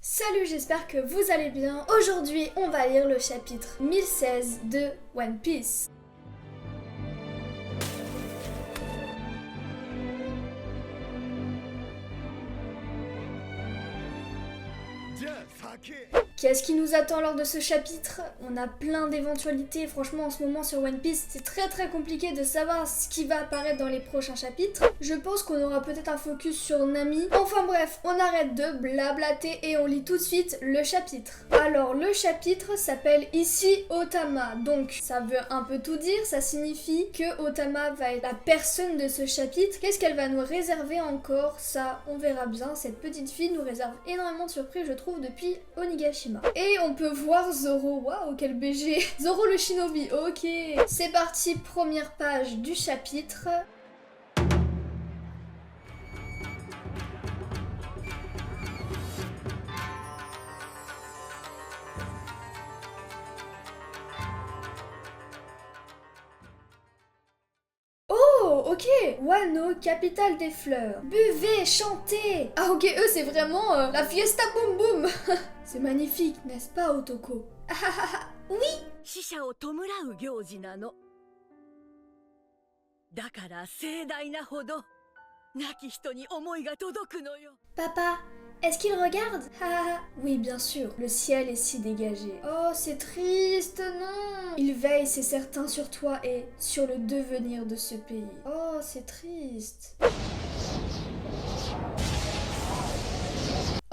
Salut, j'espère que vous allez bien. Aujourd'hui, on va lire le chapitre 1016 de One Piece. Qu'est-ce qui nous attend lors de ce chapitre? On a plein d'éventualités, franchement en ce moment sur One Piece c'est très compliqué de savoir ce qui va apparaître dans les prochains chapitres. Je pense qu'on aura peut-être un focus sur Nami. Enfin bref, on arrête de blablater et on lit tout de suite le chapitre. Alors le chapitre s'appelle ici Otama, donc ça veut un peu tout dire, ça signifie que Otama va être la personne de ce chapitre. Qu'est-ce qu'elle va nous réserver encore? Ça on verra bien, cette petite fille nous réserve énormément de surprises je trouve depuis Onigashima. Et on peut voir Zoro, waouh quel BG. Zoro le shinobi, ok. C'est parti, première page du chapitre. Oh, ok. Wano, capitale des fleurs. Buvez, chantez. Ah ok, eux c'est vraiment la fiesta boum boum. C'est magnifique, n'est-ce pas Otoko? Oui. 死者を弔う行事なの。だから盛大なほど亡き人に思いが届くのよ。 Papa, est-ce qu'il regarde? Oui, bien sûr, le ciel est si dégagé. Oh, c'est triste, non. Il veille, c'est certain, sur toi et sur le devenir de ce pays. Oh, c'est triste.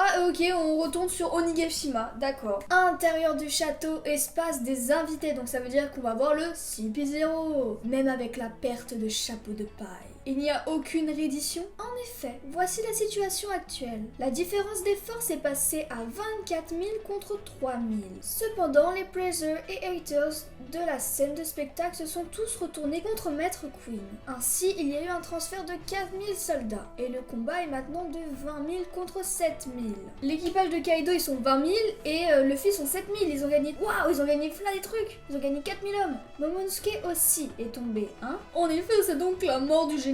Ah ok, on retourne sur Onigashima, d'accord. Intérieur du château, espace des invités, donc ça veut dire qu'on va voir le CP0. Même avec la perte de chapeau de paille. Il n'y a aucune reddition? En effet, voici la situation actuelle. La différence des forces est passée à 24 000 contre 3 000. Cependant, les praisers et haters de la scène de spectacle se sont tous retournés contre Maître Queen. Ainsi, il y a eu un transfert de 4 000 soldats, et le combat est maintenant de 20 000 contre 7 000. L'équipage de Kaido, ils sont 20 000, et Luffy sont 7 000. Ils ont gagné... Waouh, ils ont gagné plein des trucs. Ils ont gagné 4 000 hommes. Momonosuke aussi est tombé, hein. En effet, c'est donc la mort du général.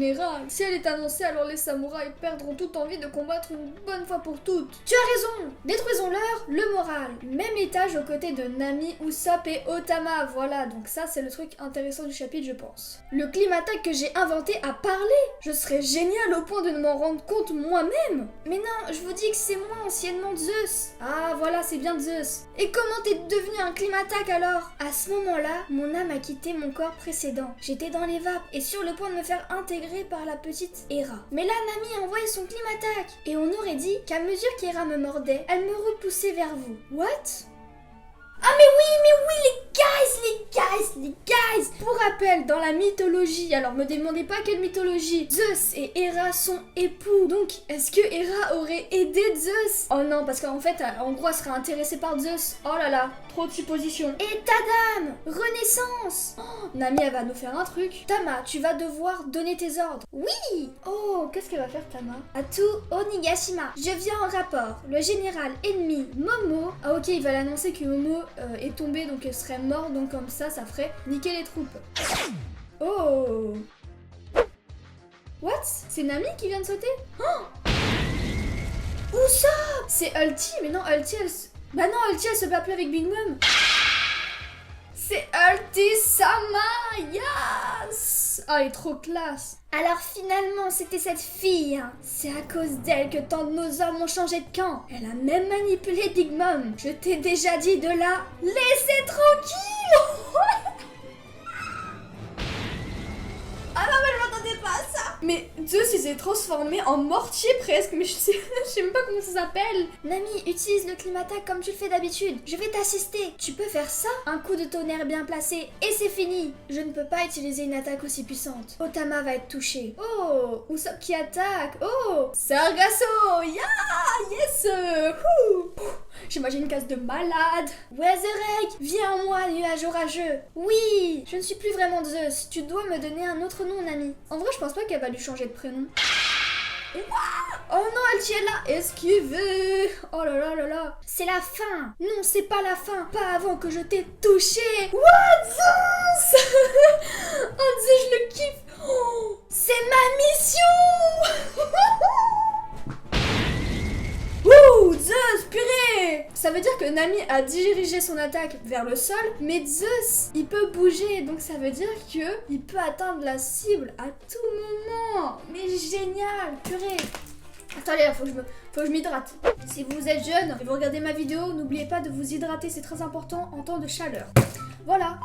Si elle est annoncée, alors les samouraïs perdront toute envie de combattre une bonne fois pour toutes. Tu as raison. Détruisons-leur le moral. Même étage aux côtés de Nami, Usopp et Otama. Voilà, donc ça c'est le truc intéressant du chapitre, je pense. Le Climatak que j'ai inventé a parlé. Je serais génial au point de ne m'en rendre compte moi-même. Mais non, je vous dis que c'est moi anciennement Zeus. Ah voilà, c'est bien Zeus. Et comment t'es devenu un Climatak alors? À ce moment-là, mon âme a quitté mon corps précédent. J'étais dans les vapes et sur le point de me faire intégrer par la petite Hera. Mais là, Nami a envoyé son Climatak. Et on aurait dit qu'à mesure qu'Hera me mordait, elle me repoussait vers vous. What? Ah mais oui, les guys! Pour rappel, dans la mythologie, alors me demandez pas quelle mythologie, Zeus et Hera sont époux. Donc, est-ce que Hera aurait aidé Zeus? Oh non, parce qu'en fait, en gros, elle serait intéressée par Zeus. Oh là là, trop de suppositions. Et Tadam! Renaissance! Oh, Nami, elle va nous faire un truc. Tama, tu vas devoir donner tes ordres. Oui! Oh, qu'est-ce qu'elle va faire, Tama? Atu Onigashima, je viens en rapport. Le général ennemi Momo... Ah ok, il va l'annoncer que Momo est tombé, donc elle serait morte, donc comme ça ferait niquer les troupes. Oh! What? C'est Nami qui vient de sauter? Oh! Usopp! C'est Ulti, mais non, Ulti elle se... Bah non, Ulti elle se bat plus avec Big Mom. C'est Ulti-sama! Yes! Oh, elle est trop classe. Alors finalement, c'était cette fille. Hein. C'est à cause d'elle que tant de nos hommes ont changé de camp. Elle a même manipulé Big Mom. Je t'ai déjà dit de la laisser tranquille. Ah non, mais je m'attendais pas à ça. Mais Zeus, il s'est transformé en mortier presque. Mais je sais même pas comment ça s'appelle. Nami, utilise le Climatak comme tu le fais d'habitude. Je vais t'assister. Tu peux faire ça? Un coup de tonnerre bien placé et c'est fini. Je ne peux pas utiliser une attaque aussi puissante. Otama va être touché. Oh, Usopp qui attaque. Oh, Sargasso. Yeah, yes. J'imagine une case de malade. Weatheregg, viens à moi, nuage orageux. Oui, je ne suis plus vraiment Zeus. Tu dois me donner un autre nom, Nami. En vrai, je pense pas qu'elle va lui changer de prénom. Oh non, elle est là. Esquiver. Oh là là là là. C'est la fin. Non, c'est pas la fin. Pas avant que je t'ai touché. What, Zeus? Oh Zeus, je le kiffe. Oh, c'est ma mission. Zeus, purée. Ça veut dire que Nami a dirigé son attaque vers le sol, mais Zeus, il peut bouger, donc ça veut dire que il peut atteindre la cible à tout moment. Mais génial, purée. Attendez, là, faut que je m'hydrate. Si vous êtes jeune et vous regardez ma vidéo, n'oubliez pas de vous hydrater, c'est très important en temps de chaleur. Voilà.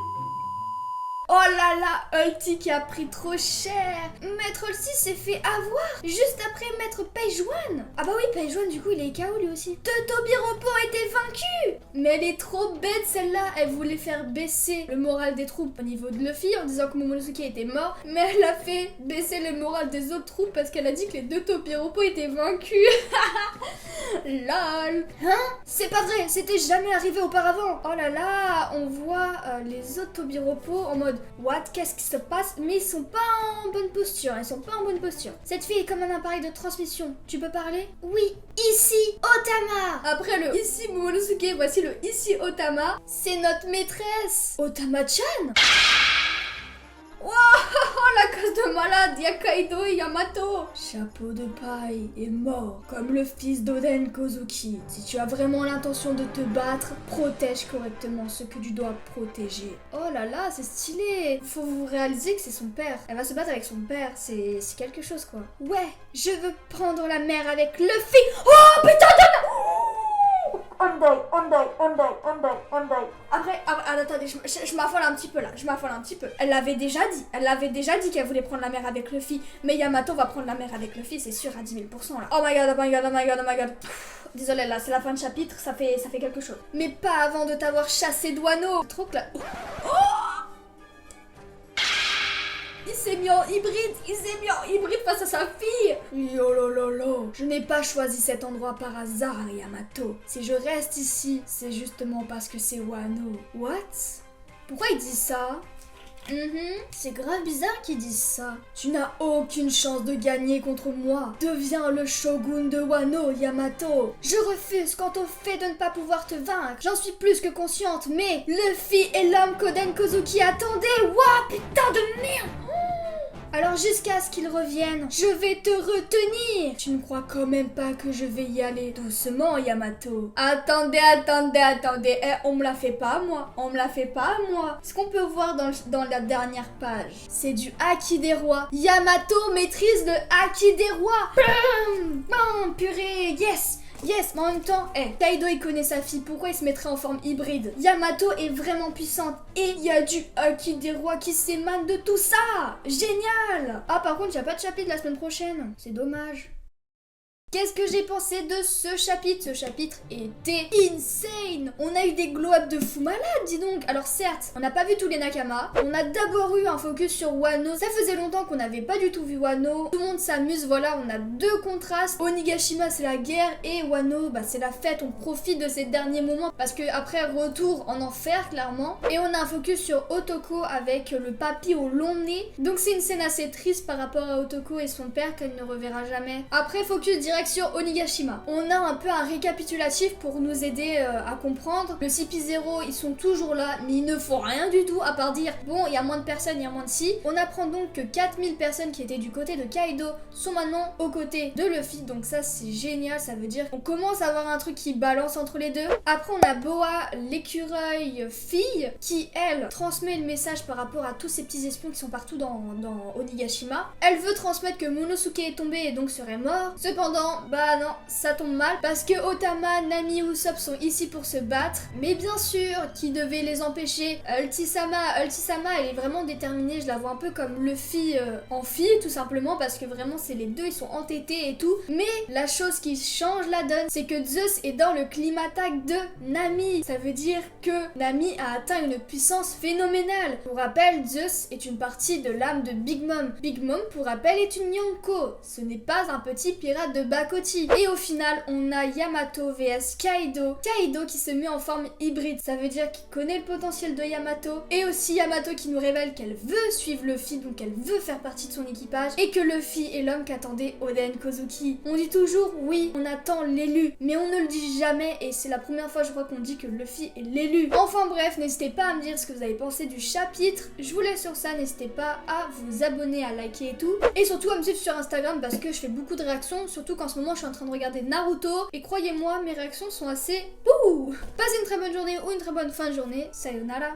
Oh là là, Ulti qui a pris trop cher. Maître Ulti s'est fait avoir juste après Maître Page One. Ah bah oui, Page One, du coup, il est KO lui aussi. Totobiropo a été vaincu. Mais elle est trop bête celle-là. Elle voulait faire baisser le moral des troupes au niveau de Luffy en disant que Momonosuke était mort. Mais elle a fait baisser le moral des autres troupes parce qu'elle a dit que les deux Tobiropo étaient vaincus. Lol. Hein? C'est pas vrai, c'était jamais arrivé auparavant. Oh là là, on voit les autres Tobiropo en mode what? Qu'est-ce qui se passe? Mais ils sont pas en bonne posture, ils sont pas en bonne posture. Cette fille est comme un appareil de transmission. Tu peux parler? Oui, ici, Otama. Après le ici Momonosuke, voici le ici Otama. C'est notre maîtresse, Otama-chan. Wow, la cause de malade, y'a Kaido et Yamato. Chapeau de paille est mort comme le fils d'Oden Kozuki. Si tu as vraiment l'intention de te battre, protège correctement ce que tu dois protéger. Oh là là, c'est stylé. Faut vous réaliser que c'est son père. Elle va se battre avec son père, c'est quelque chose quoi. Ouais, je veux prendre la mer avec Luffy. Oh putain de... Après, attendez, je m'affole un petit peu là, Elle l'avait déjà dit qu'elle voulait prendre la mer avec Luffy, mais Yamato va prendre la mer avec Luffy, c'est sûr à 10 000% là. Oh my god. Désolée là, c'est la fin de chapitre, ça fait quelque chose. Mais pas avant de t'avoir chassé de Wano. Trop que là... Il s'est mis en hybride face à sa fille. Yo lolo. Je n'ai pas choisi cet endroit par hasard, Yamato. Si je reste ici, c'est justement parce que c'est Wano. What? Pourquoi il dit ça? C'est grave bizarre qu'ils disent ça. Tu n'as aucune chance de gagner contre moi. Deviens le shogun de Wano, Yamato. Je refuse quant au fait de ne pas pouvoir te vaincre. J'en suis plus que consciente, mais Luffy est l'homme qu'Oden Kozuki attendait. Ouah, putain de merde. Alors jusqu'à ce qu'il revienne, je vais te retenir. Tu ne crois quand même pas que je vais y aller doucement, Yamato? Attendez. On me la fait pas à moi. Ce qu'on peut voir dans la dernière page, c'est du haki des rois. Yamato maîtrise le haki des rois. Bam, purée, yes, mais en même temps, Kaido il connaît sa fille, pourquoi il se mettrait en forme hybride? Yamato est vraiment puissante et il y a du haki des rois qui s'émane de tout ça. Génial. Ah par contre, il n'y a pas de chapitre la semaine prochaine, c'est dommage. Qu'est-ce que j'ai pensé de ce chapitre? Ce chapitre était insane. On a eu des glow-up de fou malade, dis donc. Alors certes, on n'a pas vu tous les Nakama. On a d'abord eu un focus sur Wano. Ça faisait longtemps qu'on n'avait pas du tout vu Wano. Tout le monde s'amuse, voilà, on a deux contrastes. Onigashima, c'est la guerre et Wano, bah, c'est la fête. On profite de ces derniers moments parce que après retour en enfer, clairement. Et on a un focus sur Otoko avec le papy au long nez. Donc c'est une scène assez triste par rapport à Otoko et son père qu'elle ne reverra jamais. Après, focus direct sur Onigashima. On a un peu un récapitulatif pour nous aider à comprendre. Le CP0, ils sont toujours là, mais ils ne font rien du tout à part dire bon, il y a moins de personnes, il y a moins de si. On apprend donc que 4000 personnes qui étaient du côté de Kaido sont maintenant aux côtés de Luffy. Donc ça, c'est génial. Ça veut dire qu'on commence à avoir un truc qui balance entre les deux. Après, on a Boa, l'écureuil fille, qui, elle, transmet le message par rapport à tous ces petits espions qui sont partout dans Onigashima. Elle veut transmettre que Momonosuke est tombé et donc serait mort. Cependant, bah non, ça tombe mal parce que Otama, Nami et Usopp sont ici pour se battre. Mais bien sûr, qui devait les empêcher? Ulti-sama, elle est vraiment déterminée. Je la vois un peu comme Luffy en fille, tout simplement, parce que vraiment, c'est les deux, ils sont entêtés et tout. Mais la chose qui change la donne, c'est que Zeus est dans le climatage de Nami. Ça veut dire que Nami a atteint une puissance phénoménale. Pour rappel, Zeus est une partie de l'âme de Big Mom. Big Mom, pour rappel, est une Yonko. Ce n'est pas un petit pirate de Bakoti. Et au final, on a Yamato vs Kaido. Kaido qui se met en forme hybride. Ça veut dire qu'il connaît le potentiel de Yamato. Et aussi Yamato qui nous révèle qu'elle veut suivre Luffy, donc elle veut faire partie de son équipage. Et que Luffy est l'homme qu'attendait Oden Kozuki. On dit toujours, oui, on attend l'élu. Mais on ne le dit jamais. Et c'est la première fois, je crois, qu'on dit que Luffy est l'élu. Enfin bref, n'hésitez pas à me dire ce que vous avez pensé du chapitre. Je vous laisse sur ça. N'hésitez pas à vous abonner, à liker et tout. Et surtout à me suivre sur Instagram parce que je fais beaucoup de réactions. Surtout qu'en ce moment, je suis en train de regarder Naruto. Et croyez-moi, mes réactions sont assez... Wouh! Passez une très bonne journée ou une très bonne fin de journée. Sayonara.